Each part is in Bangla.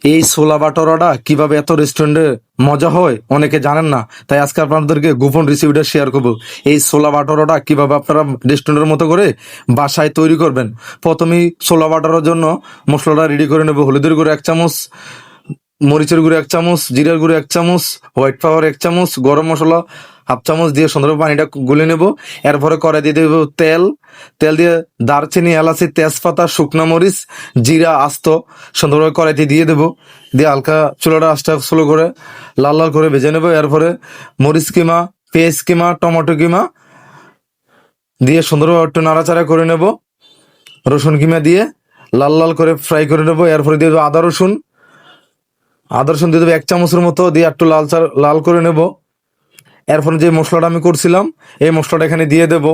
এই ছোলা বাটোরাটা কিভাবে এত রেস্টুরেন্টে মজা হয় অনেকে জানেন না, তাই আজকে আপনাদেরকে গোপন রেসিপিটা শেয়ার করবো। এই ছোলা বাটোরাটা কিভাবে আপনারা রেস্টুরেন্টের মতো করে বাসায় তৈরি করবেন। প্রথমেই ছোলা বাটোরার জন্য মশলাটা রেডি করে নেব। হলুদের গুঁড়ো 1 চামচ, মরিচের গুঁড়ো 1 চামচ, জিরার গুঁড়ো 1 চামচ, হোয়াইট ফ্লাওয়ার 1 চামচ, গরম মশলা 1/2 চামচ দিয়ে সুন্দরভাবে পানিটা গুলে নেব। এরপরে কড়াই দিয়ে দেবো তেল। তেল দিয়ে দারচিনি, এলাচি, তেজপাতা, শুকনো মরিচ, জিরা আস্ত সুন্দরভাবে কড়াইতে দিয়ে দেবো। দিয়ে হালকা চুলাটা আস্তে স্লো করে লাল লাল করে ভেজে নেবো। এরপরে মরিচ কিমা, পেঁয়াজ কিমা, টমেটো কিমা দিয়ে সুন্দরভাবে একটু নাড়াচাড়া করে নেব। রসুন কিমা দিয়ে লাল লাল করে ফ্রাই করে নেবো। এরপরে দিয়ে দেবো আদা রসুন দিয়ে দেবো 1 চামচের মতো, দিয়ে একটু লাল করে নেব। এরপরে যে মশলাটা আমি করছিলাম এই মশলাটা এখানে দিয়ে দেব,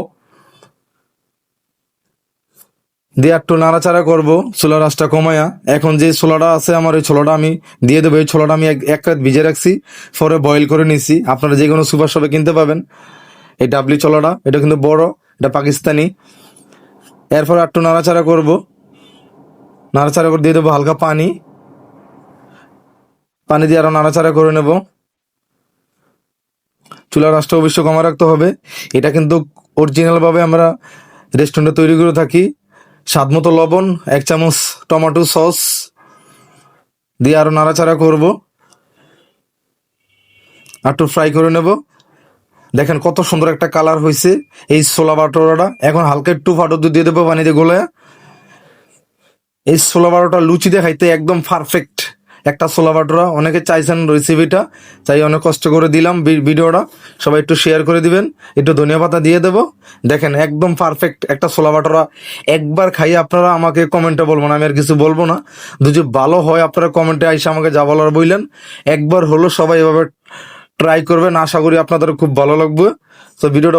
দিয়ে একটু নাড়াচাড়া করব ছোলার আঁচটা কমায়া। এখন যে ছোলাটা আছে আমার, এই ছোলাটা আমি দিয়ে দেবো। এই ছোলাটা আমি এক রাত ভিজে রাখছি, পরে বয়েল করে নিছি। আপনারা যে কোনো সুপার শপে কিনতে পাবেন এই ডাবলি ছোলাটা। এটা কিন্তু বড়, এটা পাকিস্তানি। এরপর একটু নাড়াচাড়া করব, নাড়াচাড়া করে দিয়ে দেবো হালকা পানি দিয়ে আরো নাড়াচাড়া করে নেব। চুলার আঁচটা অবশ্যই কমা রাখতে হবে। এটা কিন্তু অরিজিনাল ভাবে আমরা রেস্টুরেন্টে তৈরি করে থাকি। স্বাদ মতো লবণ, 1 চামচ টমেটো সস দিয়ে আরো নাড়াচাড়া করব, একটু ফ্রাই করে নেব। দেখেন কত সুন্দর একটা কালার হয়েছে এই ছোলা বাটোরাটা। এখন হালকা একটু ফাটো দুধ দিয়ে দেবো পানিতে গোলায়। এই ছোলা বাটোরা লুচি দিয়ে খাইতে একদম পারফেক্ট একটা ছোলা বাটোরা। অনেকে চাইছেন রেসিপিটা, তাই অনেক কষ্ট করে দিলাম ভিডিওটা। সবাই একটু শেয়ার করে দিবেন, একটু ধনিয়া পাতা দিয়ে দেবো। দেখেন একদম পারফেক্ট একটা ছোলা বাটোরা। একবার খাইয়ে আপনারা আমাকে কমেন্টে বলবো না, আমি আর কিছু বলবো না। যদি ভালো হয় আপনারা কমেন্টে আইসা আমাকে যা বলার বললেন। একবার হলো সবাই এভাবে ট্রাই করবেন, আশা করি আপনাদের খুব ভালো লাগবে। তো ভিডিওটা